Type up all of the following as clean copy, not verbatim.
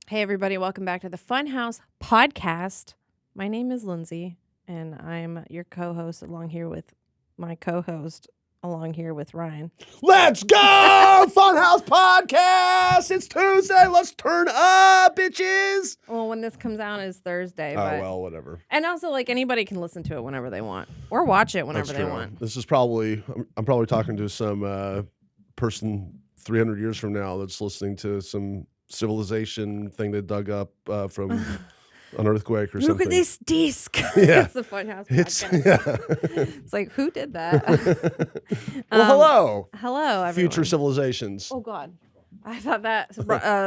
Hey, everybody. Welcome back to the Funhaus Podcast. My name is Lindsay, and I'm your co-host along here with my co-host along here with Ryan. Let's go! Funhaus Podcast! It's Tuesday. Let's turn up, bitches! Well, when this comes out is Thursday. Oh, but... well, whatever. And also, like, anybody can listen to it whenever they want or watch it whenever they want. This is probably, I'm probably talking to some person 300 years from now that's listening to some civilization thing they dug up from an earthquake or something. Look at this disc. Yeah. It's the Funhaus Podcast. It's like, who did that? Well, hello. Hello, everyone. Future civilizations. Oh, God. I thought that.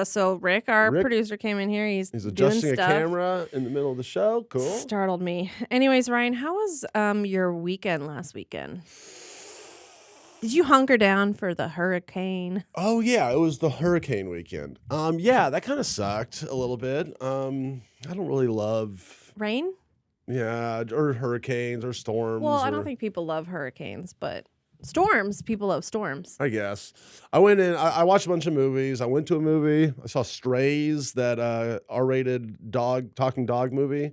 So Rick, our producer, came in here. He's adjusting doing stuff. a camera in the middle of the show. Cool. Startled me. Anyways, Ryan, how was your weekend last weekend? Did you hunker down for the hurricane? Oh, yeah. It was the hurricane weekend. Yeah, that kind of sucked a little bit. I don't really love... Rain? Yeah, or hurricanes or storms. Well, I don't think people love hurricanes, but storms, people love storms. I guess. I went in, I watched a bunch of movies. I went to a movie. I saw Strays, that R-rated talking dog movie.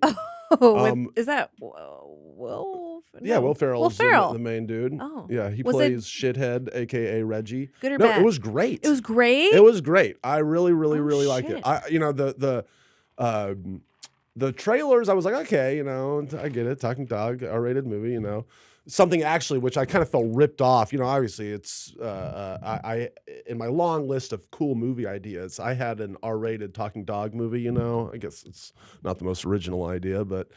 Oh, is that Will? Yeah, Will Ferrell's the main dude. Oh. Yeah, he plays Shithead, a.k.a. Reggie. Good or bad? It was great. It was great? It was great. I really liked it. The trailers, I was like, okay, I get it. Talking dog, R-rated movie, Something actually, which I kind of felt ripped off. Obviously, it's I in my long list of cool movie ideas, I had an R-rated talking dog movie. I guess it's not the most original idea, but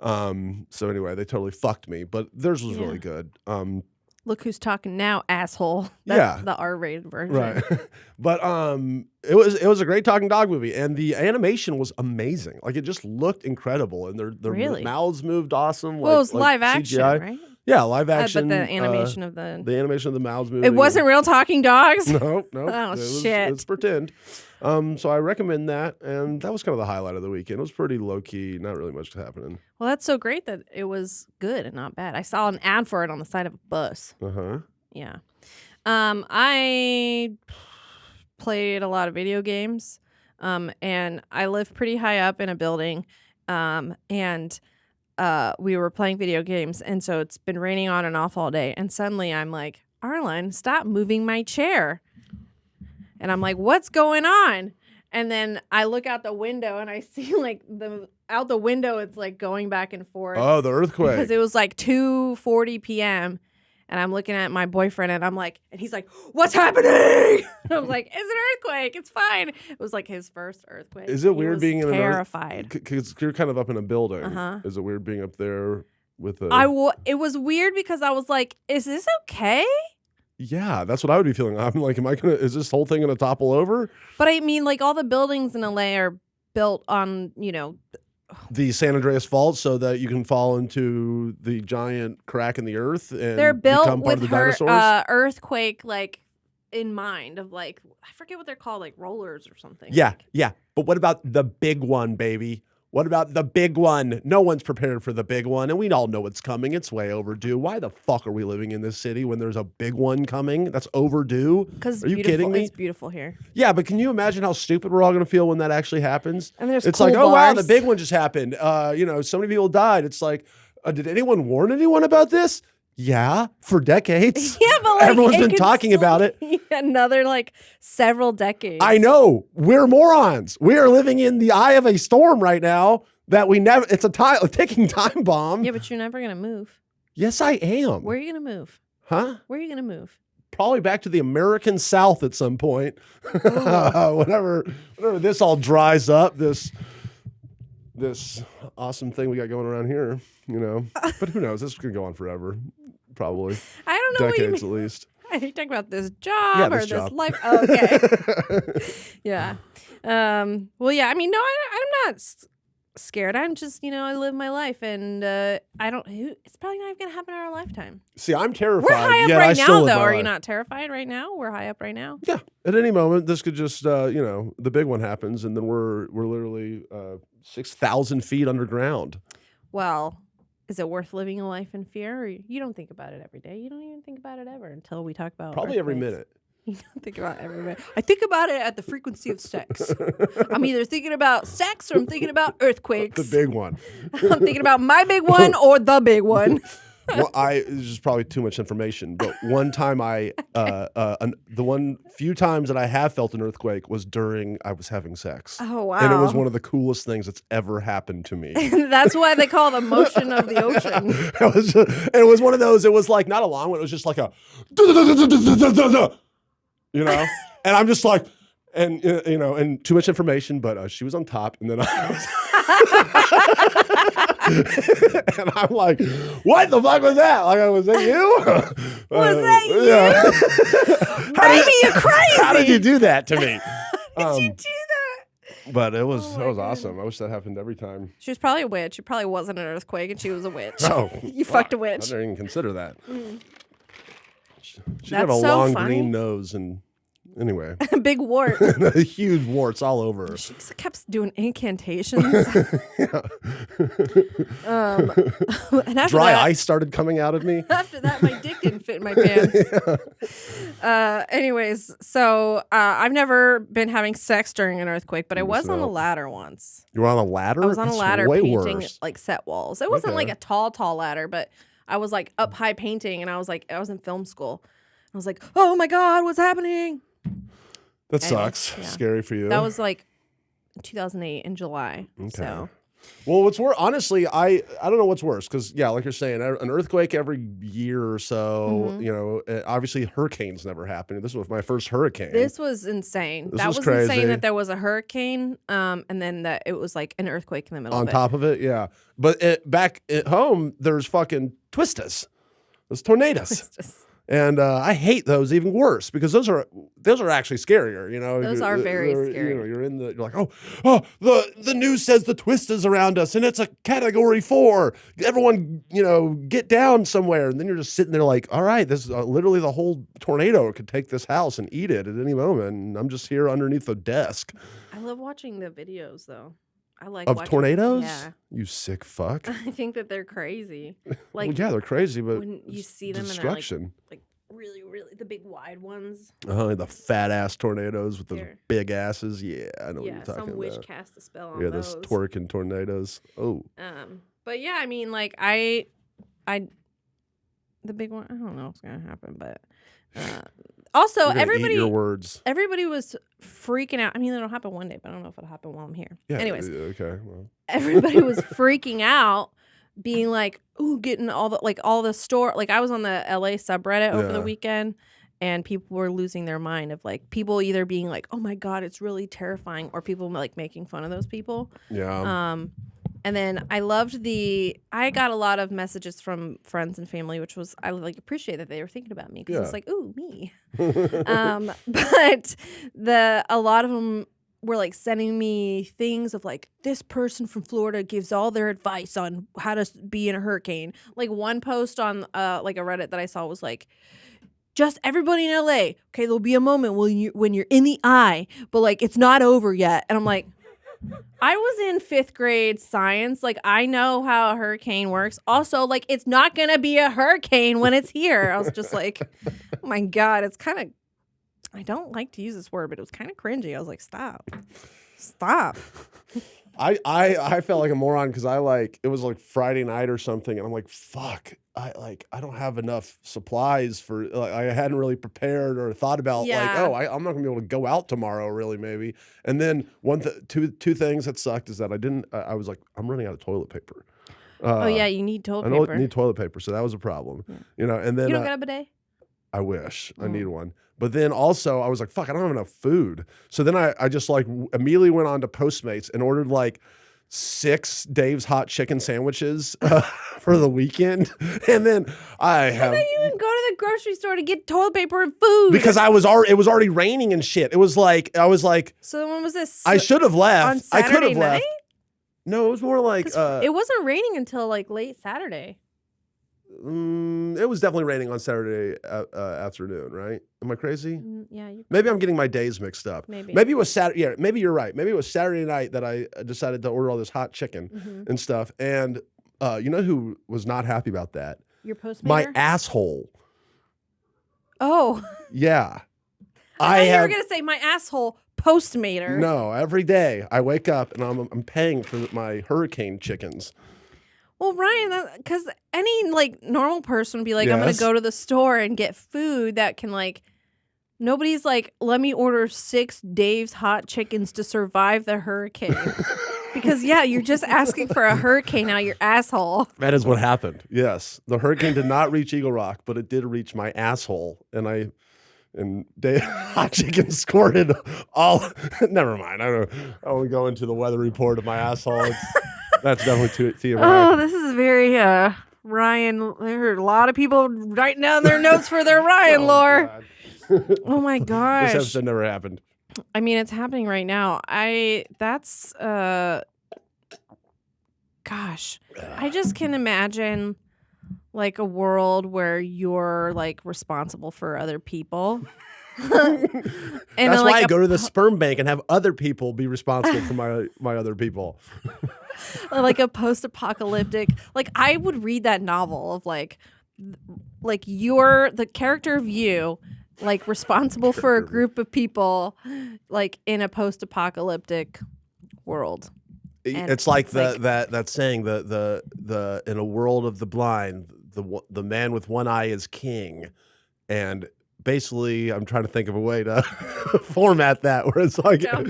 so anyway, they totally fucked me. But theirs was really good. Look who's talking now, asshole. That's the R-rated version. Right. But it was a great talking dog movie, and the animation was amazing. Like, it just looked incredible, and their mouths moved awesome. Well, it was live action, CGI. right? Yeah, live action. But the animation of the mouths moving. It wasn't real talking dogs? No. Oh, shit. It's pretend. So I recommend that, and that was kind of the highlight of the weekend. It was pretty low-key, not really much happening. Well, that's so great that it was good and not bad. I saw an ad for it on the side of a bus. Uh-huh. Yeah. I played a lot of video games, and I live pretty high up in a building, and we were playing video games, and so it's been raining on and off all day, and suddenly I'm like, Arlen, stop moving my chair. And I'm like, what's going on? And then I look out the window and I see like out the window, it's like going back and forth. Oh, the earthquake. Because it was like 2:40 p.m. And I'm looking at my boyfriend and I'm like, and he's like, what's happening? And I was like, it's an earthquake. It's fine. It was like his first earthquake. Is it weird being terrified? Because you're kind of up in a building. Uh-huh. Is it weird being up there with a... It was weird because I was like, is this okay? Yeah, that's what I would be feeling. I'm like, is this whole thing going to topple over? But I mean, like, all the buildings in LA are built on, the San Andreas Fault, so that you can fall into the giant crack in the earth and they're built become part with of the dinosaurs? Earthquake, like, in mind of, like, I forget what they're called, like rollers or something. Yeah. But what about the big one, baby? What about the big one? No one's prepared for the big one, and we all know it's coming. It's way overdue. Why the fuck are we living in this city when there's a big one coming? That's overdue. Because are you kidding me? It's beautiful here. Yeah, but can you imagine how stupid we're all going to feel when that actually happens? And there's it's cool like, bars. oh wow, the big one just happened. So many people died. It's like, did anyone warn anyone about this? Yeah, for decades. Yeah, but like, everyone's been talking about it. Another like several decades. I know. We're morons. We are living in the eye of a storm right now. That we never, it's a ticking time bomb. Yeah, but you're never going to move. Yes, I am. Where are you going to move? Huh? Where are you going to move? Probably back to the American South at some point. whenever this all dries up, this awesome thing we got going around here, But who knows? This could go on forever. Probably. I don't know decades what you mean. At least. Are you talking about this job this this life? Oh, okay. Yeah. Well, yeah, I mean, no, I'm not scared. I'm just, I live my life, and it's probably not even going to happen in our lifetime. See, I'm terrified. We're high up yet right I now, though. Are life. you not terrified right now? We're high up right now. Yeah. At any moment, this could just, the big one happens, and then we're literally 6,000 feet underground. Well, is it worth living a life in fear? Or you don't think about it every day. You don't even think about it ever until we talk about probably every minute. You don't think about everybody. I think about it at the frequency of sex. I'm either thinking about sex or I'm thinking about earthquakes. The big one. I'm thinking about my big one or the big one. Well, this is probably too much information, but one time the few times that I have felt an earthquake was during I was having sex. Oh, wow. And it was one of the coolest things that's ever happened to me. That's why they call it the motion of the ocean. It was one of those, it was like not a long one, it was just like a, you know? And I'm just like, and you know, and too much information, but she was on top, and then I was and I'm like, what the fuck was that? Like, was that you? Was that you? Yeah. Baby, you're crazy. How did you do that to me? How did you do that? But it was Oh my awesome. I wish that happened every time. She was probably a witch. It probably wasn't an earthquake, and she was a witch. Oh, You fucked a I witch. didn't even consider that. She had That's a so long funny. green nose, and anyway, Big wart. huge warts all over her. She kept doing incantations. And after Dry that, ice started coming out of me. After that, my dick didn't fit in my pants. Anyways, so I've never been having sex during an earthquake, but I was on a ladder once. You were on a ladder? I was on a That's ladder way painting worse. like set walls. It wasn't like a tall ladder, but I was like up high painting, and I was in film school. I was like, oh my God, what's happening? That Anyway, sucks. yeah. Scary for you. That was like 2008 in July. Okay. So Well, what's worse? Honestly, I don't know what's worse because like you're saying, an earthquake every year or so. Mm-hmm. You know, obviously hurricanes never happened. This was my first hurricane. this was insane. This That was was crazy. insane that there was a hurricane, and then that it was like an earthquake in the middle on of it. top of it, yeah. But back at home, there's fucking twistas. There's tornadoes. And I hate those even worse because those are actually scarier, you know. Those are very scary. You know, you're like, oh, the news says the twist is around us and it's a category 4. Everyone, you know, get down somewhere. And then you're just sitting there like, all right, this is literally the whole tornado could take this house and eat it at any moment. And I'm just here underneath the desk. I love watching the videos though. I like Of watching tornadoes? Yeah. You sick fuck. I think that they're crazy. Well, Like yeah, they're crazy, but when you see them destruction. and they're like really, really the big wide ones. The fat ass tornadoes with those They're- big asses. Yeah, I know what Yeah, you're talking some witch about. cast a spell on Yeah, those. those twerking tornadoes. Oh, But yeah, I mean, like I, the big one. I don't know what's gonna happen, but also you're gonna eat everybody was freaking out. I mean, it'll happen one day, but I don't know if it'll happen while I'm here. yeah. Anyways, Okay. Well, everybody was freaking out, being like, "Ooh, getting all the store." Like I was on the LA subreddit over the Yeah. weekend, and people were losing their mind of like people either being like, "Oh my God, it's really terrifying," or people like making fun of those people. yeah. And then I got a lot of messages from friends and family, which was, I like appreciate that they were thinking about me because it's Yeah. like, ooh, me. But a lot of them were like sending me things of like, this person from Florida gives all their advice on how to be in a hurricane. Like one post on like a Reddit that I saw was like, just everybody in LA, okay, there'll be a moment when you're in the eye, but like it's not over yet. And I'm like, I was in 5th grade science. Like, I know how a hurricane works. Also, like, it's not going to be a hurricane when it's here. I was just like, oh my God, it's kind of, I don't like to use this word, but it was kind of cringy. I was like, stop. I felt like a moron because it was like Friday night or something, and I'm like, fuck. I don't have enough supplies for I hadn't really prepared or thought about Yeah. I'm not gonna be able to go out tomorrow really maybe. And then two things that sucked is that I was like, I'm running out of toilet paper. Oh, yeah, you need toilet I don't paper. need toilet paper, so that was a problem. Yeah. You know, and then You don't got a bidet? I wish I need one. But then also I was like, fuck, I don't have enough food. So then I just like immediately went on to Postmates and ordered like 6 Dave's hot chicken sandwiches for the weekend. And then How about you didn't go to the grocery store to get toilet paper and food? because it was already raining and shit. It was like, I was like, So when was this? I should have left. On I could Saturday have left. night? No, it was more like, 'Cause it wasn't raining until like late Saturday. it was definitely raining on Saturday afternoon, right? Am I crazy? Yeah, you Maybe I'm getting my days mixed up. Maybe. Maybe it was Saturday. Yeah, maybe you're right. Maybe it was Saturday night that I decided to order all this hot chicken and stuff. And you know who was not happy about that? Your Postmaster? My asshole. Oh. Yeah. I thought you were going to say my asshole Postmater. No, every day I wake up and I'm paying for my hurricane chickens. Well, Ryan, because any like normal person would be like, I'm going to go to the store and get food that can like, nobody's like, let me order 6 Dave's hot chickens to survive the hurricane. Because, you're just asking for a hurricane out your asshole. That is what happened. Yes. The hurricane did not reach Eagle Rock, but it did reach my asshole. And hot chicken squirted all. Never mind. I won't go into the weather report of my asshole. That's definitely too. Oh, this is very Ryan. There are a lot of people writing down their notes for their Ryan lore. Oh my gosh. This episode never happened. I mean, it's happening right now. I just can imagine like a world where you're like responsible for other people. And that's why I go to the sperm bank and have other people be responsible for my other people. Like a post-apocalyptic, like I would read that novel of like you're the character of you, like responsible for a group of people, like in a post-apocalyptic world. And it's like that saying the in a world of the blind, the man with one eye is king, and basically I'm trying to think of a way to format that where it's like I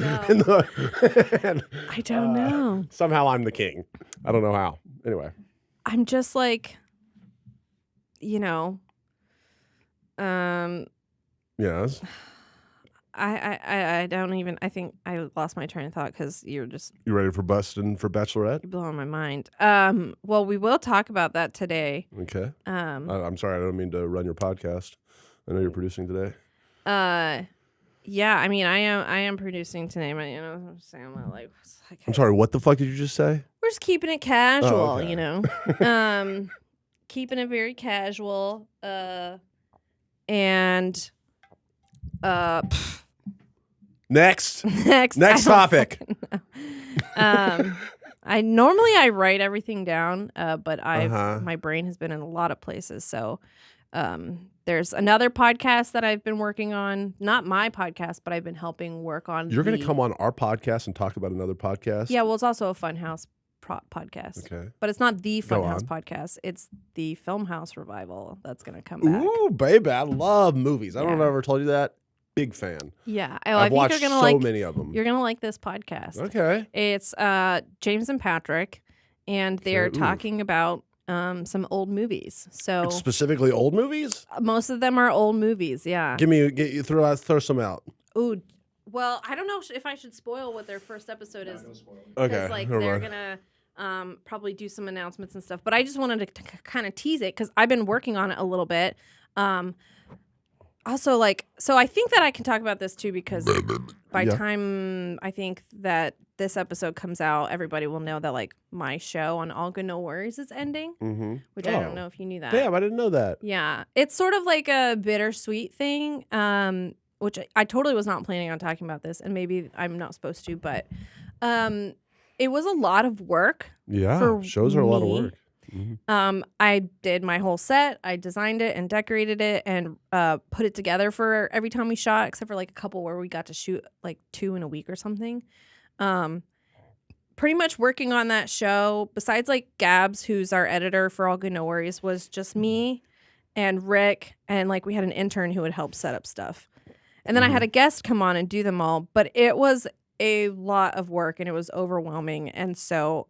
don't know. Somehow I'm the king. I don't know how. Anyway, I'm just like, yes. I don't even. I think I lost my train of thought because you ready for Bustin for Bachelorette? You're blowing my mind. Well, we will talk about that today. Okay. I'm sorry. I don't mean to run your podcast. I know you're producing today. Yeah. I mean, I am producing today. But I'm saying I'm sorry. What the fuck did you just say? We're just keeping it casual. Oh, okay. Keeping it very casual. And. Next topic. I normally write everything down, but my brain has been in a lot of places. So there's another podcast that I've been working on, not my podcast, but I've been helping work on. You're going to come on our podcast and talk about another podcast? Yeah, well, it's also a Funhaus podcast. Okay. But it's not the Funhaus podcast. It's the Funhaus revival that's going to come back. Ooh, baby, I love movies. I don't know if I ever told you that. Big fan. Yeah. I've watched so many of them. You're going to like this podcast. Okay. It's James and Patrick, and they're talking about some old movies. So it's specifically old movies? Most of them are old movies, yeah. Throw some out. Ooh, well, I don't know if I should spoil what their first episode is. Okay. Like they're going to probably do some announcements and stuff, but I just wanted to kind of tease it because I've been working on it a little bit. Also, so I think that I can talk about this too because by time I think that this episode comes out, everybody will know that my show on All Good No Worries is ending, which I don't know if you knew that. Damn, I didn't know that. Yeah, it's sort of like a bittersweet thing, which I totally was not planning on talking about this, and maybe I'm not supposed to, but it was a lot of work. Yeah, shows are a lot of work. I did my whole set. I designed it and decorated it and put it together for every time we shot, except for a couple where we got to shoot 2 in a week or something. Pretty much working on that show, besides Gabs, who's our editor for All Good No Worries, was just me and Rick, and we had an intern who would help set up stuff. And then I had a guest come on and do them all, but it was a lot of work and it was overwhelming. And so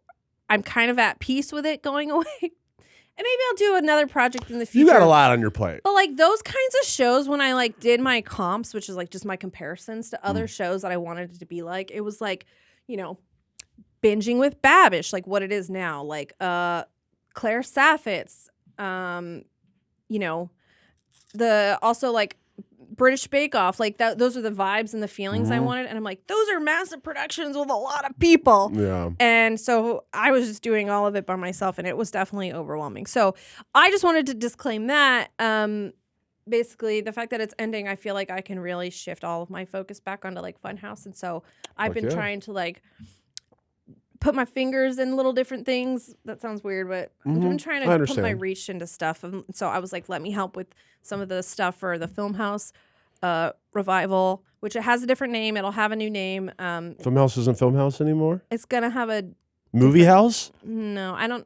I'm kind of at peace with it going away. And maybe I'll do another project in the future. You got a lot on your plate. But those kinds of shows, when I did my comps, which is just my comparisons to other shows that I wanted it to be it was binging with Babish, what it is now. Claire Saffitz, the also British Bake Off, those are the vibes and the feelings I wanted, and I'm those are massive productions with a lot of people. Yeah. And so I was just doing all of it by myself, and it was definitely overwhelming. So I just wanted to disclaim that. Basically, the fact that it's ending, I feel like I can really shift all of my focus back onto Funhaus, and so I've been trying to put my fingers in little different things. That sounds weird, but I've been trying to put my reach into stuff. And so I was let me help with some of the stuff for the Funhaus revival, which it has a different name. It'll have a new name. Funhouse isn't Funhouse anymore? It's going to have a... Movie house? No, I'm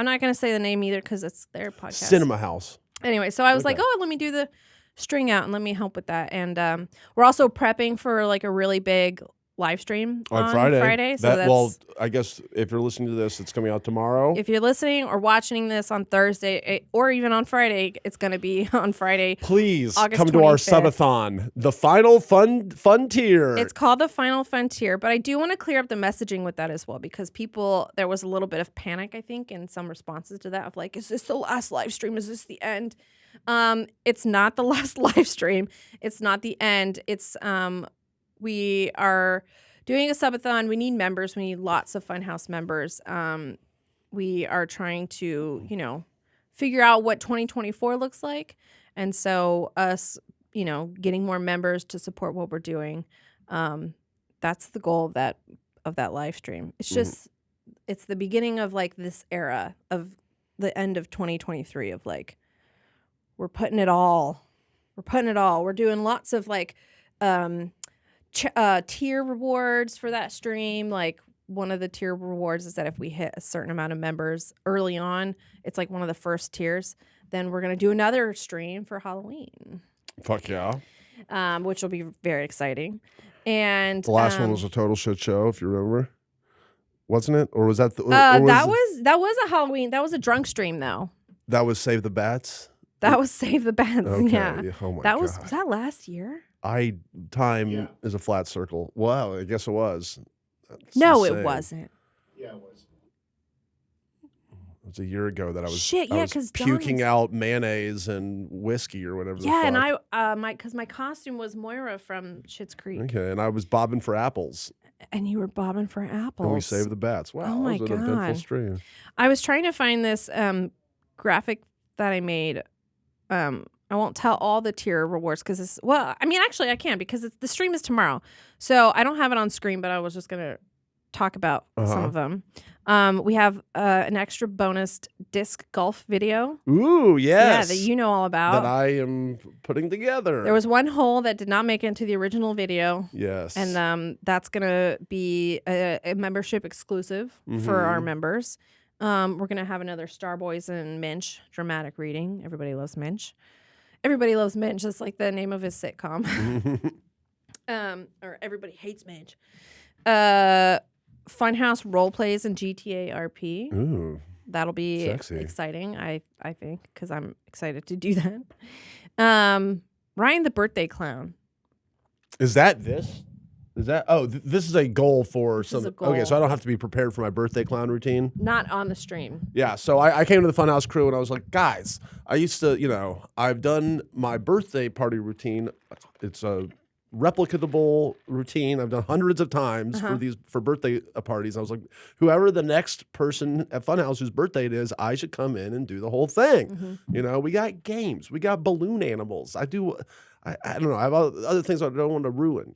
not going to say the name either because it's their podcast. Cinema house. Anyway, so I was like, let me do the string out and let me help with that. And we're also prepping for like a really big live stream on Friday. So I guess if you're listening to this, it's coming out tomorrow. If you're listening or watching this on Thursday or even on Friday, it's going to be on Friday. Please August come 25th. to our subathon, the final fun tier. It's called the Final Fun Tier, but I do want to clear up the messaging with that as well because there was a little bit of panic, I think, in some responses to that of like, is this the last live stream? Is this the end? It's not the last live stream. It's not the end. It's we are doing a subathon. We need members. We need lots of Funhouse members. We are trying to, figure out what 2024 looks like. And so us, getting more members to support what we're doing. That's the goal of that live stream. It's just, it's the beginning of like this era of the end of 2023 of like, we're putting it all. We're doing lots of like, tier rewards for that stream. Like one of the tier rewards is that if we hit a certain amount of members early on, it's like one of the first tiers. Then we're going to do another stream for Halloween. Fuck yeah. Which will be very exciting. And the last one was a total shit show, if you remember. Wasn't it? Or was that that was a Halloween. That was a drunk stream though. That was Save the Bats? That was Save the Bats. Okay. Yeah. Oh my God. Was that last year? Time is a flat circle. Wow, I guess it was. That's no, insane. it wasn't. Yeah, it was. It was a year ago that I was because puking out mayonnaise and whiskey or whatever. Yeah, and my costume was Moira from Schitt's Creek. Okay, and I was bobbing for apples. And you were bobbing for apples. And we saved the bats. Wow, oh my that was an eventful stream. I was trying to find this graphic that I made. I won't tell all the tier rewards because actually I can because the stream is tomorrow. So I don't have it on screen, but I was just going to talk about some of them. We have an extra bonus disc golf video. Ooh, yes. Yeah, that you know all about. That I am putting together. There was one hole that did not make it into the original video. Yes. And that's going to be a membership exclusive for our members. We're going to have another Starboys and Minch dramatic reading. Everybody loves Minch. Everybody loves Minch. That's like the name of his sitcom. Or Everybody Hates Minch. Funhouse role plays in GTA RP. Ooh, that'll be sexy. Exciting, I think, because I'm excited to do that. Ryan the Birthday Clown. Is that this? Is that? Oh, this is a goal for some. Okay, so I don't have to be prepared for my birthday clown routine. Not on the stream. Yeah, so I came to the Funhouse crew and I was like, guys, I used to, I've done my birthday party routine. It's a replicable routine. I've done hundreds of times for birthday parties. I was like, whoever the next person at Funhouse whose birthday it is, I should come in and do the whole thing. We got games, we got balloon animals. I don't know. I have other things I don't want to ruin.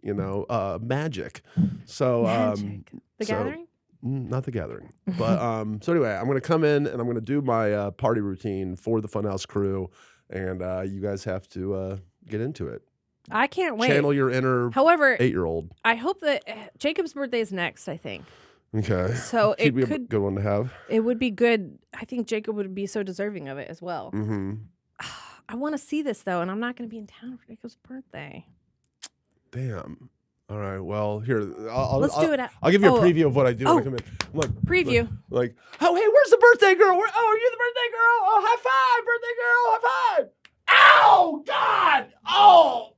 Magic. So Magic. The Gathering. Not the Gathering, but so anyway, I'm gonna come in and I'm gonna do my party routine for the Funhouse crew, and you guys have to get into it. I can't wait. Channel your inner 8-year-old. I hope that Jacob's birthday is next, I think. Okay. So it could be a good one to have. It would be good. I think Jacob would be so deserving of it as well. I want to see this, though, and I'm not going to be in town for Jacob's birthday. Damn. All right. Well, here. Let's do it. I'll give you a preview of what I do when I come in. Look, preview. Like, oh, hey, where's the birthday girl? Are you the birthday girl? Oh, high five, birthday girl. High five. Ow, God. Oh.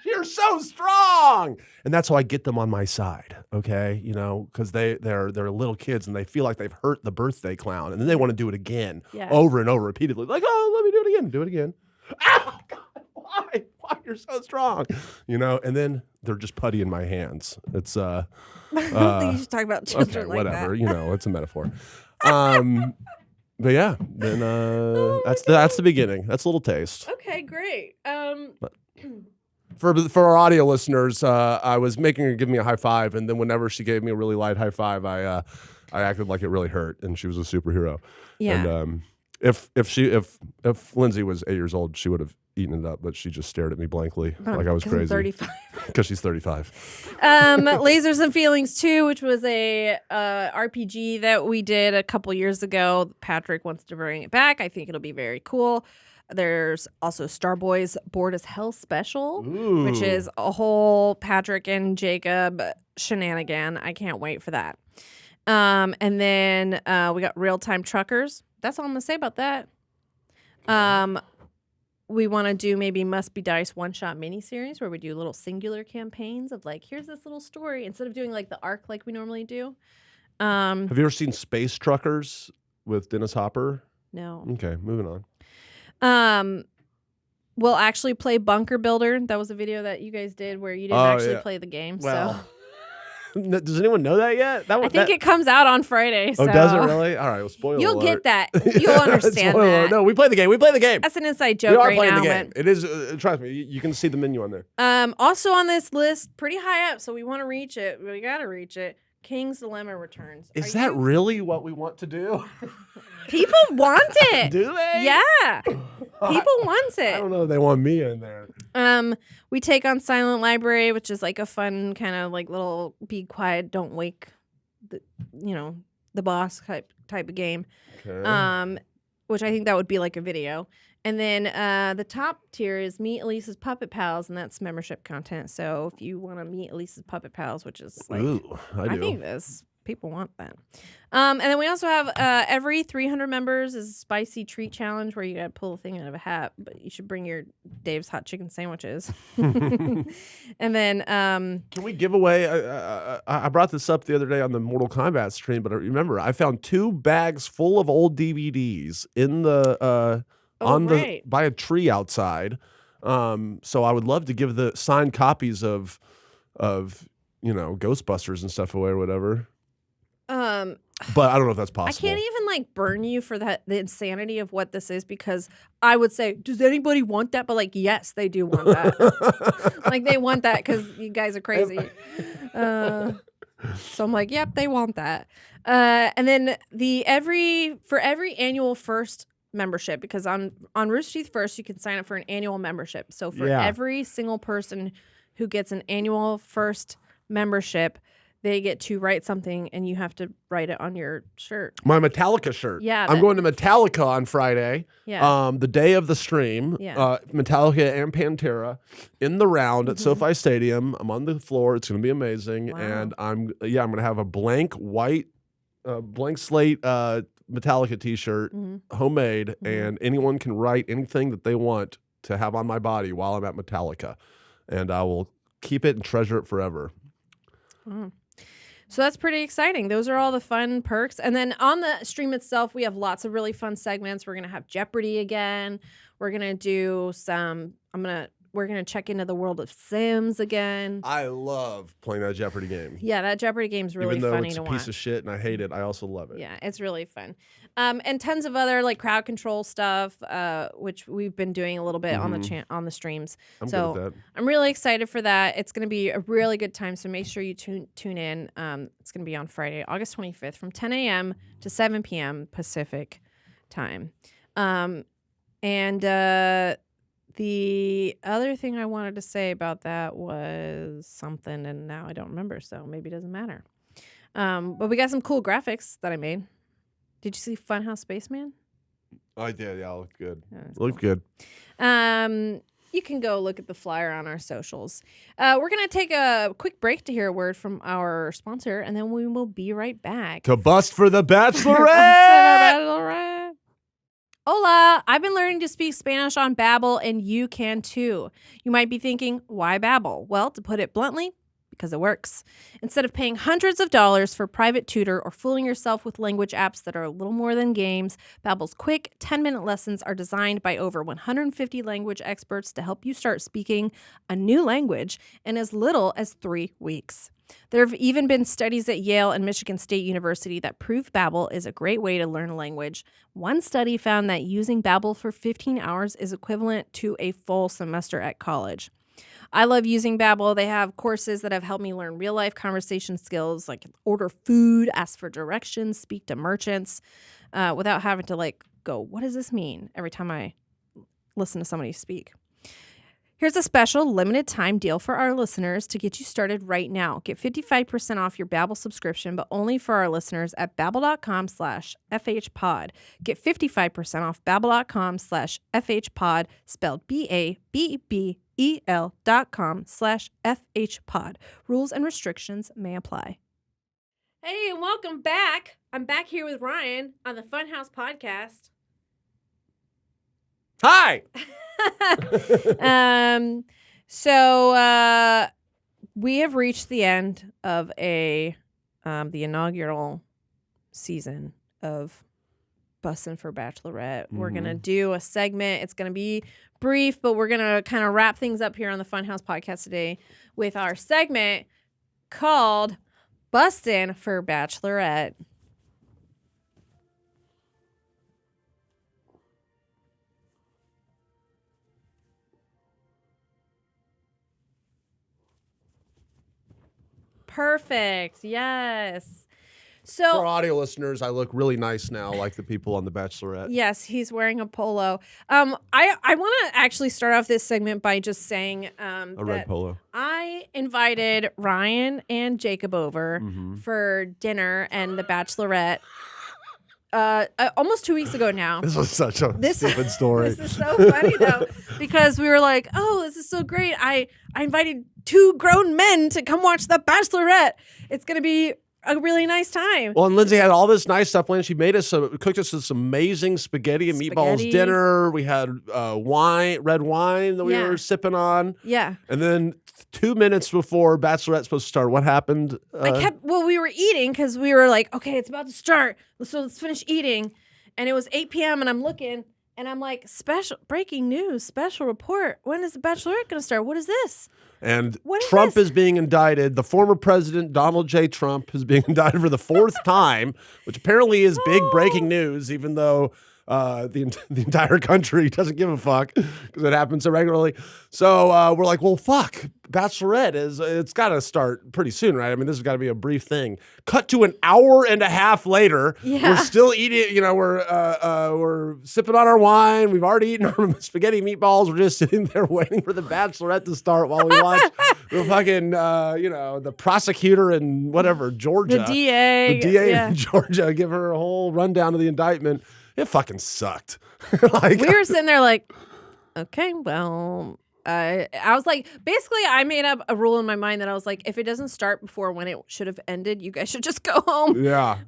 You're so strong, and that's how I get them on my side, okay? Because they're little kids and they feel like they've hurt the birthday clown, and then they want to do it again, over and over, repeatedly. Like, oh, let me do it again. Do it again. Ow, God, why? Why you're so strong? And then they're just putty in my hands. It's I don't think you should talk about children okay, like whatever. that. It's a metaphor. But yeah, then that's the beginning. That's a little taste. Okay, great. For our audio listeners, I was making her give me a high five, and then whenever she gave me a really light high five, I acted like it really hurt, and she was a superhero. Yeah. And if Lindsay was 8 years old, she would have eating it up, but she just stared at me blankly Oh, like I was 'cause I'm crazy. 35. Because she's 35. Lasers and Feelings 2, which was a RPG that we did a couple years ago. Patrick wants to bring it back. I think it'll be very cool. There's also Starboy's Bored as Hell special, which Ooh. is a whole Patrick and Jacob shenanigan. I can't wait for that. And then we got Real Time Truckers. That's all I'm gonna say about that. We want to do maybe Must Be Dice one-shot miniseries where we do little singular campaigns of like, here's this little story instead of doing like the arc like we normally do. Have you ever seen Space Truckers with Dennis Hopper? No. Okay, moving on. We'll actually play Bunker Builder. That was a video that you guys did where you didn't actually play the game. Well, so does anyone know that yet? I think it comes out on Friday. So Oh, does it really? All right, well, spoiler you'll alert. get that. You'll understand Spoiler alert. that. No, we play the game. We play the game. That's an inside We joke are right playing now. the game. It is. Trust me, you can see the menu on there. Also on this list, pretty high up, so we want to reach it. We got to reach it. King's Dilemma returns. Is that really what we want to do? People want it? Do they? Yeah. People want I it. don't know if they want me in there. We take on Silent Library, which is like a fun kind of like little be quiet, don't wake the boss type of game. Okay. Which I think that would be like a video. And then the top tier is Meet Elise's Puppet Pals, and that's membership content. So if you want to meet Elise's Puppet Pals, which is like, Ooh, I do. think people want that. And then we also have every 300 members is a spicy treat challenge where you got to pull a thing out of a hat, but you should bring your Dave's hot chicken sandwiches. And then Can we give away? I brought this up the other day on the Mortal Kombat stream, but I remember I found 2 bags full of old DVDs in the by a tree outside. So I would love to give the signed copies of Ghostbusters and stuff away or whatever. But I don't know if that's possible. I can't even like burn you for the insanity of what this is, because I would say, does anybody want that? But like, yes, they do want that. Like they want that because you guys are crazy. So I'm like, yep, they want that. And then for every annual first membership, because on Rooster Teeth First, you can sign up for an annual membership. So for every single person who gets an annual first membership, they get to write something, and you have to write it on your shirt. My Metallica shirt. Yeah. I'm going to Metallica on Friday. Yeah. The day of the stream. Yeah. Metallica and Pantera in the round at SoFi Stadium. I'm on the floor. It's going to be amazing. Wow. And I'm going to have a blank white, blank slate Metallica t-shirt, homemade, and anyone can write anything that they want to have on my body while I'm at Metallica. And I will keep it and treasure it forever. So that's pretty exciting. Those are all the fun perks. And then on the stream itself, we have lots of really fun segments. We're going to have Jeopardy again. We're going to do we're going to check into the world of Sims again. I love playing that Jeopardy game. Yeah, that Jeopardy game's really funny to watch. Even though it's a piece of shit and I hate it, I also love it. Yeah, it's really fun. And tons of other like crowd control stuff, which we've been doing a little bit on the streams. I'm good at that. I'm really excited for that. It's going to be a really good time, so make sure you tune in. It's going to be on Friday, August 25th from 10 a.m. to 7 p.m. Pacific time. The other thing I wanted to say about that was something, and now I don't remember, so maybe it doesn't matter. But we got some cool graphics that I made. Did you see Funhouse Spaceman? I did. Yeah, it looked good. Yeah, Looked good. You can go look at the flyer on our socials. We're going to take a quick break to hear a word from our sponsor, and then we will be right back. To bust for the Bachelorette! Bachelorette. Hola! I've been learning to speak Spanish on Babbel, and you can too. You might be thinking, why Babbel? Well, to put it bluntly, because it works. Instead of paying hundreds of dollars for a private tutor or fooling yourself with language apps that are a little more than games, Babbel's quick 10-minute lessons are designed by over 150 language experts to help you start speaking a new language in as little as 3 weeks. There have even been studies at Yale and Michigan State University that prove Babbel is a great way to learn a language. One study found that using Babbel for 15 hours is equivalent to a full semester at college. I love using Babbel. They have courses that have helped me learn real-life conversation skills, like order food, ask for directions, speak to merchants, without having to go, what does this mean, every time I listen to somebody speak. Here's a special limited time deal for our listeners to get you started right now. Get 55% off your Babbel subscription, but only for our listeners at babbel.com/FHpod. Get 55% off babbel.com/FHpod, spelled BABBEL.com/FHpod. Rules and restrictions may apply. Hey, and welcome back. I'm back here with Ryan on the Funhaus Podcast. Hi. So we have reached the end of the inaugural season of Bustin for Bachelorette. We're gonna do a segment. It's gonna be brief, but we're gonna kind of wrap things up here on the Funhaus Podcast today with our segment called Bustin for Bachelorette. Perfect. Yes. So For audio listeners, I look really nice now, like the people on The Bachelorette. yes, he's wearing a polo. I want to actually start off this segment by just saying A red polo. I invited Ryan and Jacob over for dinner and The Bachelorette almost 2 weeks ago now. This was such a stupid story. This is so funny though, because we were like, "Oh, this is so great! I invited 2 grown men to come watch The Bachelorette. It's gonna be a really nice time." Well, and Lindsay had all this nice stuff planned. She made us, cooked us this amazing spaghetti and meatballs dinner. We had red wine that we were sipping on. Yeah. And then 2 minutes before Bachelorette's supposed to start, what happened? We were eating because we were like, okay, it's about to start. So let's finish eating. And it was 8 p.m. and I'm looking and I'm like, breaking news, special report. When is The Bachelorette going to start? What is this? And Trump is being indicted. The former president, Donald J. Trump, is being indicted for the 4th time, which apparently is big breaking news, even though the entire country doesn't give a fuck because it happens so regularly. So we're like, well, fuck. Bachelorette it's got to start pretty soon, right? I mean, this has got to be a brief thing. Cut to an hour and a half later. Yeah. We're still eating, we're sipping on our wine. We've already eaten our spaghetti meatballs. We're just sitting there waiting for the Bachelorette to start while we watch the fucking, the prosecutor in whatever, Georgia. The DA. In Georgia give her a whole rundown of the indictment. It fucking sucked. We were sitting there like, okay, well, I was like, basically, I made up a rule in my mind that I was like, if it doesn't start before when it should have ended, you guys should just go home. Yeah.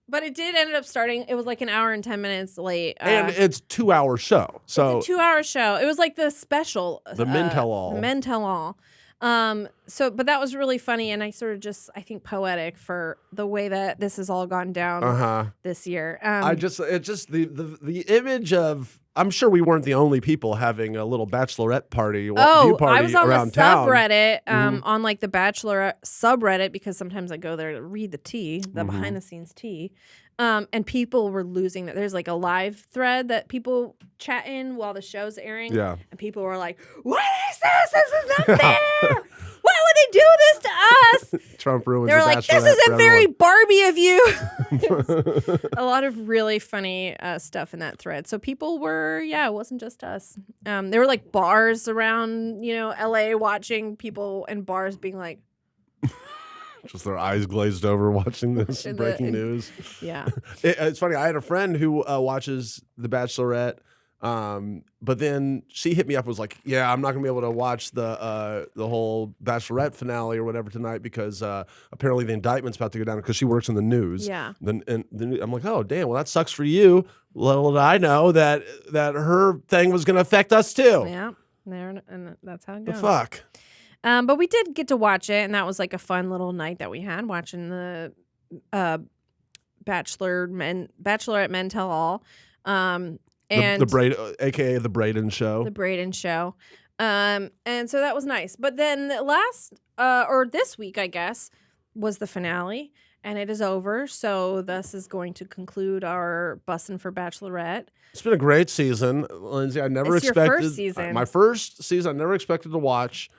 But it did end up starting. It was like an hour and 10 minutes late. And it's 2-hour show. So it's a 2-hour show. It was like the special. The Men Tell All. The Men Tell All. But that was really funny, and I sort of just, I think, poetic for the way that this has all gone down this year. The image of, I'm sure we weren't the only people having a little Bachelorette party, view I party was on around the town. subreddit, on like the Bachelorette subreddit, because sometimes I go there to read the tea, the behind the scenes tea. And people were losing that. There's like a live thread that people chat in while the show's airing. Yeah. And people were like, what is this? This is not fair. Why would they do this to us? Trump ruins They were the like, Bachelorette this isn't for very everyone. Barbie of you. A lot of really funny stuff in that thread. So people were, it wasn't just us. There were like bars around, LA watching people in bars being like, just their eyes glazed over watching this breaking news. Yeah. It's funny. I had a friend who watches The Bachelorette, but then she hit me up and was like, yeah, I'm not going to be able to watch the whole Bachelorette finale or whatever tonight because apparently the indictment's about to go down because she works in the news. Yeah. Then I'm like, oh, damn, well, that sucks for you. Little did I know that her thing was going to affect us too. Yeah. And that's how it goes. The fuck? But we did get to watch it, and that was like a fun little night that we had watching the Bachelorette Men Tell All, and aka the Braden Show. The Braden Show, and so that was nice. But then this week, I guess, was the finale, and it is over. So this is going to conclude our Bustin' for Bachelorette. It's been a great season, Lindsay. I never expected your first season. My first season. I never expected to watch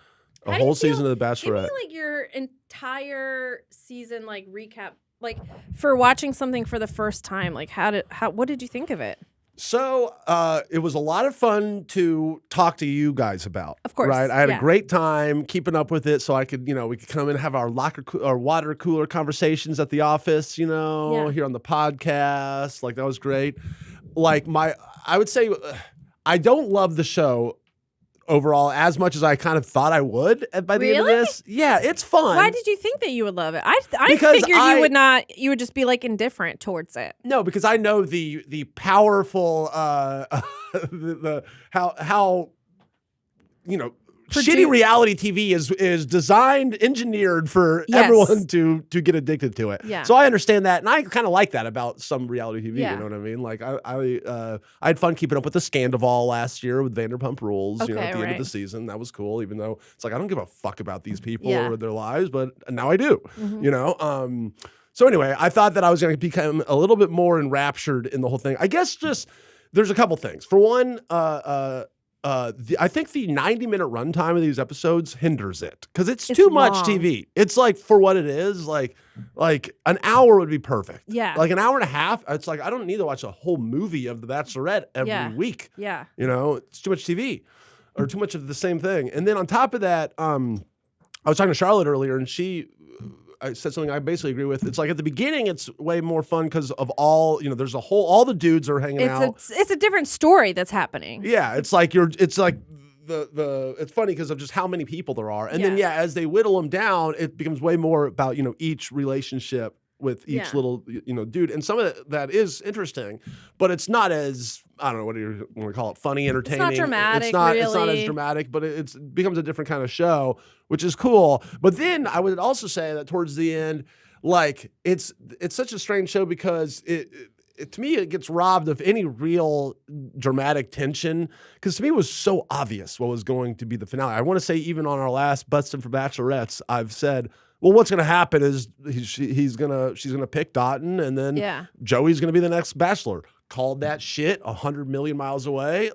a whole season of The Bachelorette. Give me like your entire season recap, for watching something for the first time. What did you think of it? So it was a lot of fun to talk to you guys about. Of course, right? I had yeah. a great time keeping up with it, so I could, we could come in and have our water cooler conversations at the office, here on the podcast. Like that was great. Like I would say, I don't love the show overall as much as I kind of thought I would by the end of this. Yeah, it's fun. Why did you think that you would love it? I Because figured you would not. You would just be like indifferent towards it. No, because I know the powerful how shitty reality TV is designed, engineered for everyone to get addicted to it. Yeah. So I understand that, and I kind of like that about some reality TV. Yeah. You know what I mean? Like I had fun keeping up with the Scandival last year with Vanderpump Rules. At the end of the season, that was cool. Even though it's like I don't give a fuck about these people or their lives, but now I do. So anyway, I thought that I was going to become a little bit more enraptured in the whole thing. I guess just there's a couple things. For one, I think the 90-minute runtime of these episodes hinders it because it's too much TV. It's like for what it is, like an hour would be perfect. Yeah. Like an hour and a half. It's like I don't need to watch a whole movie of The Bachelorette every week. Yeah. It's too much TV or too much of the same thing. And then on top of that, I was talking to Charlotte earlier, and I said something I basically agree with. It's like at the beginning, it's way more fun because of all, there's all the dudes are hanging out. It's a different story that's happening. Yeah. It's like it's funny because of just how many people there are. And then, as they whittle them down, it becomes way more about, each relationship with each little, dude. And some of that is interesting, but it's not as, I don't know, what do you want to call it? Funny, entertaining. It's not dramatic, It's not as dramatic, but it becomes a different kind of show, which is cool. But then I would also say that towards the end, like it's such a strange show because it to me, it gets robbed of any real dramatic tension because to me it was so obvious what was going to be the finale. I want to say even on our last Bustin for Bachelorettes, I've said, well, what's going to happen is she's gonna pick Dotton, and then Joey's going to be the next Bachelor. Called that shit 100 million miles away.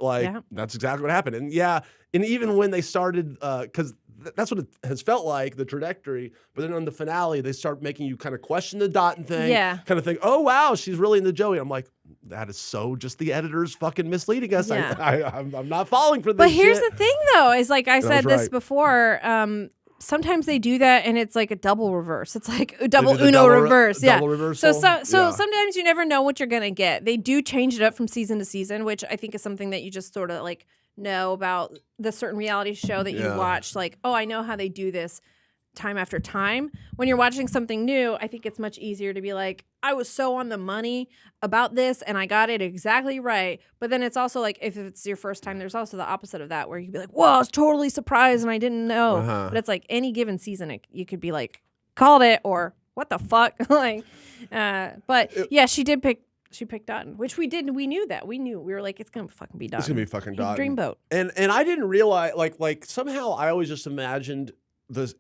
That's exactly what happened. And even when they started, because that's what it has felt like, the trajectory. But then on the finale, they start making you kind of question the Dotton thing. Yeah. Kind of think, oh, wow, she's really into Joey. I'm like, that is so just the editors fucking misleading us. Yeah. I'm not falling for this But here's shit. the thing, though, is like I said this before, sometimes they do that and it's like a double reverse. It's like a double Uno reverse. Double reversal. So sometimes you never know what you're going to get. They do change it up from season to season, which I think is something that you just sort of like know about the certain reality show that you watch. Like, oh, I know how they do this time after time. When you're watching something new, I think it's much easier to be like, I was so on the money about this and I got it exactly right. But then it's also like, if it's your first time, there's also the opposite of that where you can be like, whoa, I was totally surprised and I didn't know. But it's like any given season, you could be like, called it, or what the fuck? She picked Dotton, which we did. We knew that. We were like, it's gonna fucking be Dotton. It's gonna be fucking Dotton. Dreamboat. And I didn't realize like somehow I always just imagined this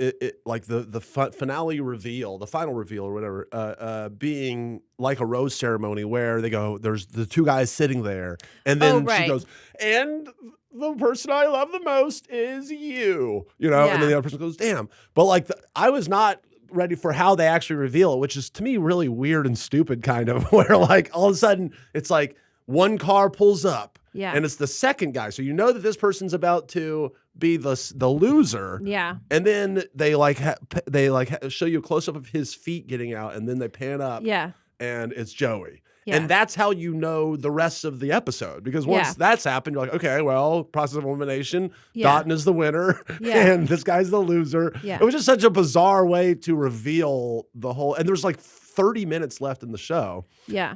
like the finale reveal, the final reveal or whatever, being like a rose ceremony where they go, there's the two guys sitting there, and then she goes, and the person I love the most is you, and then the other person goes, damn. But like I was not ready for how they actually reveal it, which is to me really weird and stupid, kind of, where like all of a sudden it's like one car pulls up and it's the second guy, so you know that this person's about to be the loser, and then they show you a close-up of his feet getting out, and then they pan up and it's Joey. And that's how you know the rest of the episode, because once that's happened, you're like, okay, well, process of elimination, Dotton is the winner, and this guy's the loser. It was just such a bizarre way to reveal the whole, and there's like 30 minutes left in the show.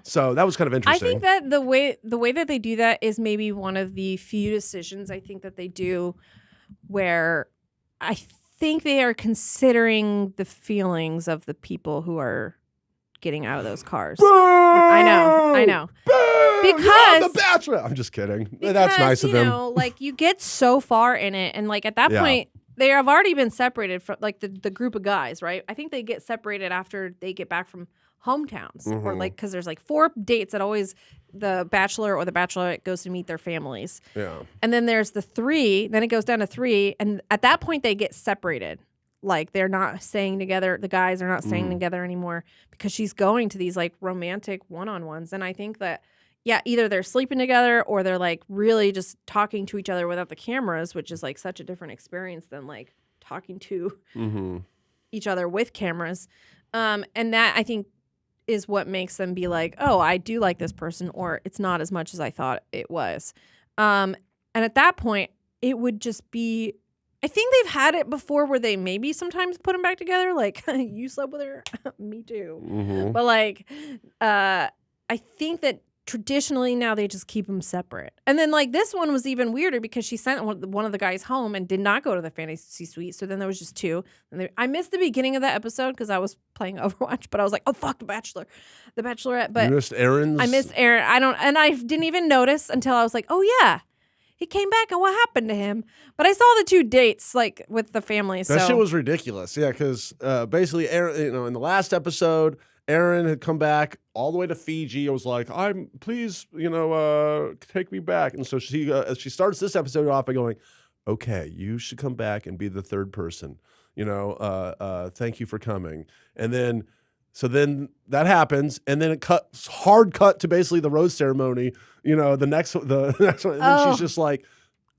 So that was kind of interesting. I think that the way that they do that is maybe one of the few decisions I think that they do where I think they are considering the feelings of the people who are getting out of those cars. Boom! I know. Boom! Because the Bachelor. I'm just kidding. That's nice of them. Like you get so far in it, and like at that point, they have already been separated from like the group of guys, right? I think they get separated after they get back from hometowns, or like because there's like 4 dates that always the Bachelor or the Bachelorette goes to meet their families. And then there's the 3. Then it goes down to 3, and at that point they get separated. Like they're not staying together. The guys are not staying together anymore because she's going to these like romantic one-on-ones. And I think that either they're sleeping together or they're like really just talking to each other without the cameras, which is like such a different experience than like talking to each other with cameras. And that I think is what makes them be like, oh, I do like this person, or it's not as much as I thought it was. And at that point, it would just be, I think they've had it before where they maybe sometimes put them back together. Like, you slept with her? Me too. But like, I think that traditionally now they just keep them separate. And then like this one was even weirder because she sent one of the guys home and did not go to the fantasy suite. So then there was just two. And I missed the beginning of that episode because I was playing Overwatch, but I was like, oh fuck, the Bachelorette. But you missed Aaron's. I missed Aaron. And I didn't even notice until I was like, oh yeah, he came back and what happened to him? But I saw the two dates like with the family. That shit was ridiculous. Yeah, because basically, Aaron, in the last episode, Aaron had come back all the way to Fiji. I was like, please, take me back. And so she starts this episode off by going, okay, you should come back and be the third person. Thank you for coming. And then, so then that happens, and then it hard cut to basically the rose ceremony. The next one, and then she's just like,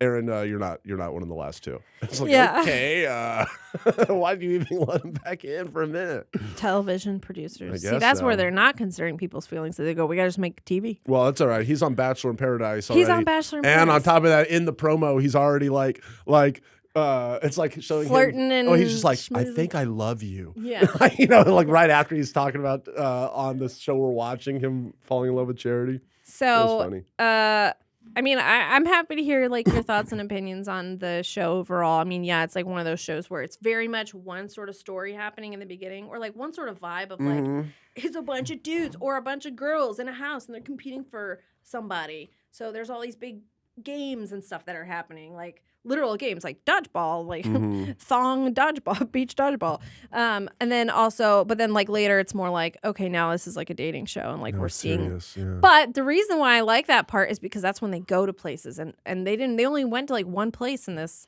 Aaron, you're not one of the last two. It's like, okay, why do you even let him back in for a minute? Television producers. See, that's where they're not considering people's feelings. So they go, we got to just make TV. Well, that's all right. He's on Bachelor in Paradise already. He's on Bachelor in Paradise. And on top of that, in the promo, he's already like it's like showing flirting him. And he's just like, schmoozing. I think I love you. Yeah. Like right after he's talking about on the show we're watching, him falling in love with Charity. So, that was funny. I mean, I'm happy to hear like your thoughts and opinions on the show overall. I mean, yeah, it's like one of those shows where it's very much one sort of story happening in the beginning, or like one sort of vibe of like it's a bunch of dudes or a bunch of girls in a house and they're competing for somebody. So there's all these big games and stuff that are happening, like literal games like dodgeball, like thong dodgeball, beach dodgeball. And then also, but then like later it's more like, okay, now this is like a dating show and like we're seeing. Yeah. But the reason why I like that part is because that's when they go to places, and they only went to like one place in this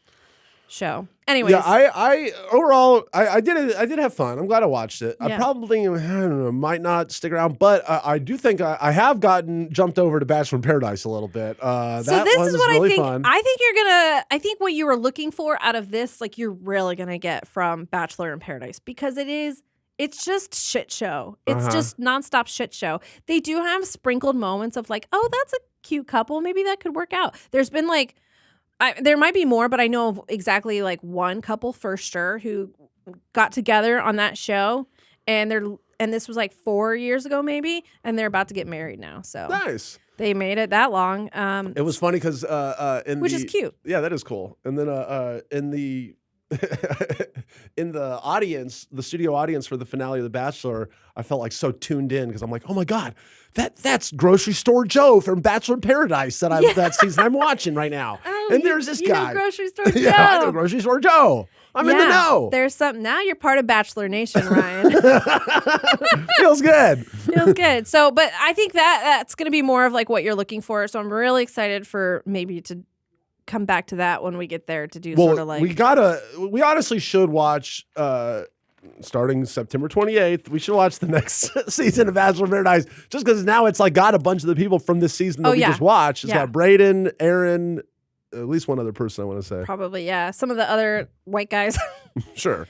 show. Anyways. Yeah, I overall I did have fun. I'm glad I watched it. Yeah. I probably might not stick around, but I do think I have gotten jumped over to Bachelor in Paradise a little bit. So this is what really I think. Fun. I think what you were looking for out of this, like you're really gonna get from Bachelor in Paradise, because it's just shit show. It's just nonstop shit show. They do have sprinkled moments of like, oh, that's a cute couple. Maybe that could work out. There's been like, there might be more, but I know of exactly like one couple for sure who got together on that show, and this was like 4 years ago maybe, and they're about to get married now. So nice. They made it that long. It was funny because which is cute. Yeah, that is cool. And then in the in the audience, the studio audience for the finale of The Bachelor, I felt like so tuned in because I'm like, oh my God, that's Grocery Store Joe from Bachelor in Paradise that season I'm watching right now. Oh, and there's this guy. Know Grocery Store Joe. Yeah, I know Grocery Store Joe. I'm in the know. There's something. Now you're part of Bachelor Nation, Ryan. Feels good. Feels good. So, but I think that's going to be more of like what you're looking for. So I'm really excited for maybe to come back to that when we get there to do sort of like. We honestly should watch, starting September 28th, we should watch the next season of Bachelor in Paradise, just because now it's like got a bunch of the people from this season that we just watched. It's got Brayden, Aaron, at least one other person I want to say. Probably, yeah. Some of the other white guys. Sure.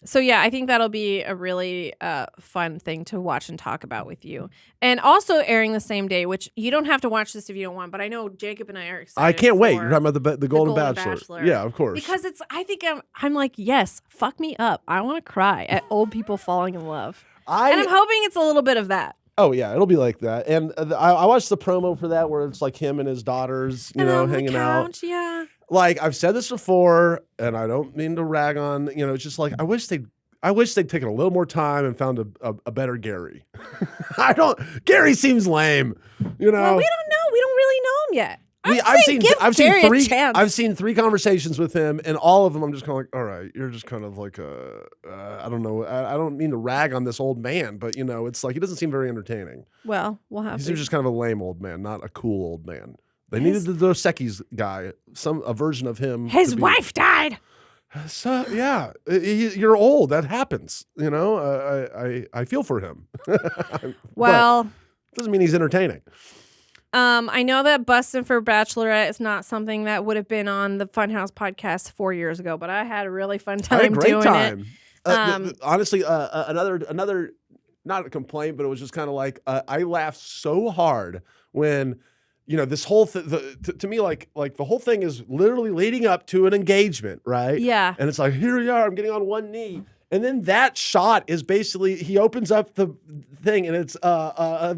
So yeah, I think that'll be a really fun thing to watch and talk about with you. And also airing the same day, which you don't have to watch this if you don't want, but I know Jacob and I are excited. I can't wait. You're talking about the Golden Bachelor. Yeah, of course. Because I think I'm like, yes, fuck me up. I want to cry at old people falling in love. And I'm hoping it's a little bit of that. Oh yeah, it'll be like that. And I watched the promo for that where it's like him and his daughters, hanging out. Yeah. Like I've said this before, and I don't mean to rag on. It's just like I wish they'd taken a little more time and found a better Gary. Gary seems lame. Well, we don't know. We don't really know him yet. I've seen 3 conversations with him, and all of them I'm just kind of like, all right, you're just kind of like I don't know. I don't mean to rag on this old man, but it's like he doesn't seem very entertaining. Well, we'll have. He seems just kind of a lame old man, not a cool old man. They needed the Dos Equis guy, a version of him. His wife died. So yeah, you're old. That happens. I feel for him. Well, doesn't mean he's entertaining. I know that Bustin' for Bachelorette is not something that would have been on the Funhaus podcast 4 years ago, but I had a really fun I had a time great doing time. it. Honestly, another not a complaint, but it was just kind of like I laughed so hard when this whole to me like the whole thing is literally leading up to an engagement, right? Yeah. And it's like, here we are, I'm getting on one knee. And then that shot is basically he opens up the thing and it's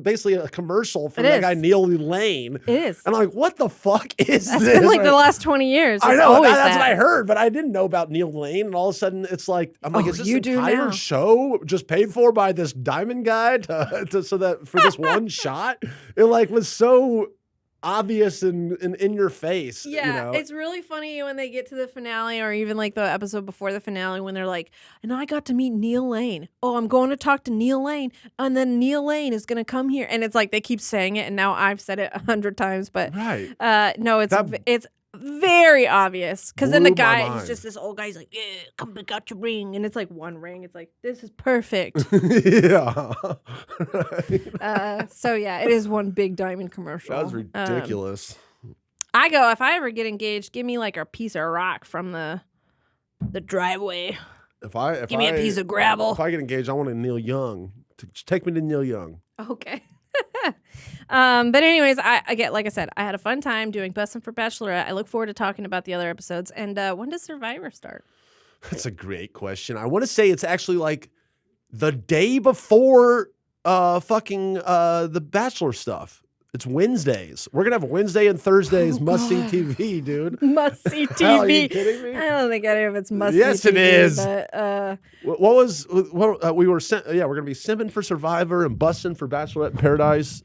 basically a commercial from that guy Neil Lane. It is. And I'm like, what the fuck is That's this? been like the last 20 years. I It's know always that's that. what I heard, but I didn't know about Neil Lane. And all of a sudden, it's like I'm like, is this you do entire now. show just paid for by this diamond guy so that for this one shot? It like was so obvious and in your face. Yeah, it's really funny when they get to the finale or even like the episode before the finale when they're like, and I got to meet Neil Lane. Oh, I'm going to talk to Neil Lane. And then Neil Lane is going to come here. And it's like they keep saying it. And now I've said it 100 times. But right. No, it's very obvious. Because then the Blew my guy, he's mind. just this old guy. He's like, yeah, come pick out your ring. And it's like one ring. It's like, this is perfect. Yeah. So yeah, it is one big diamond commercial. That was ridiculous. I go, if I ever get engaged, give me like a piece of rock from the driveway. Give me a piece of gravel. If I get engaged, I want a Neil Young. Take me to Neil Young. Okay. But anyways, I get, like I said, I had a fun time doing Bustin' for Bachelorette. I look forward to talking about the other episodes. And when does Survivor start? That's a great question. I want to say it's actually like the day before the Bachelor stuff. It's Wednesdays. We're gonna have Wednesday and Thursdays must-see TV, dude. Must-see TV. Hell, are you kidding me? I don't think any of it's must-see Yes, TV. it is. But, we were we're gonna be simping for Survivor and busting for Bachelorette in Paradise.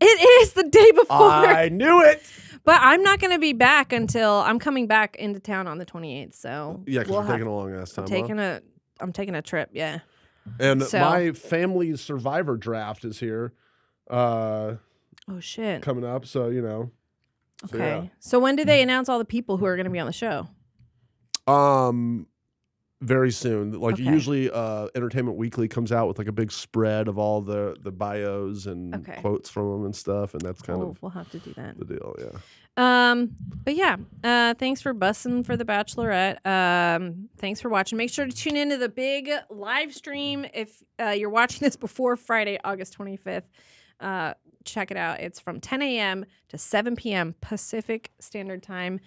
it is the day before. I knew it. But I'm not going to be back until I'm coming back into town on the 28th. So Yeah, because we're taking a long ass time. I'm taking a trip. Yeah. And So- my family's Survivor draft is here. Oh shit. Coming up, so Okay. yeah. So when do they announce all the people who are going to be on the show? Very soon. Like Okay. usually Entertainment Weekly comes out with like a big spread of all the bios and Okay. quotes from them and stuff, and that's kind of We'll have to do that. the deal, yeah. But yeah, thanks for busting for the Bachelorette. Thanks for watching. Make sure to tune into the big live stream if you're watching this before Friday, August 25th. Check it out. It's from 10 a.m. to 7 p.m. Pacific Standard Time.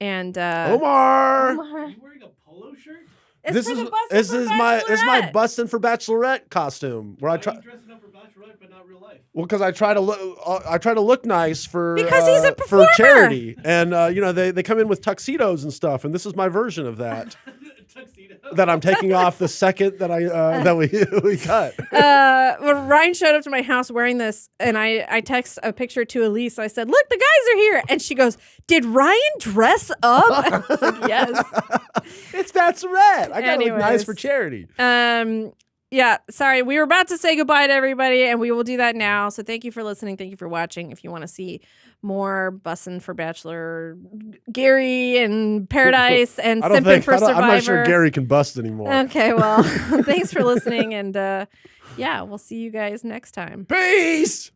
And Omar! Are you wearing a polo shirt? It's This for is the Bustin' for my Bachelorette. busting for Bachelorette costume where Why are you dressing up for Bachelorette but not real life? well, because I try to look nice for Because he's a for performer. charity, and they come in with tuxedos and stuff, and this is my version of that Tuxedo. that I'm taking off the second that that we cut. When Ryan showed up to my house wearing this, and I text a picture to Elise. I said, "Look, the guys are here," and she goes, "Did Ryan dress up?" I was like, "Yes." It's Bachelorette. I gotta look nice Anyways. for charity. Yeah, sorry. We were about to say goodbye to everybody, and we will do that now. So thank you for listening. Thank you for watching. If you want to see more Bussin' for Bachelor, Gary and Paradise and Simpin' for Survivor. I'm not sure Gary can bust anymore. Okay, well, thanks for listening, and yeah, we'll see you guys next time. Peace.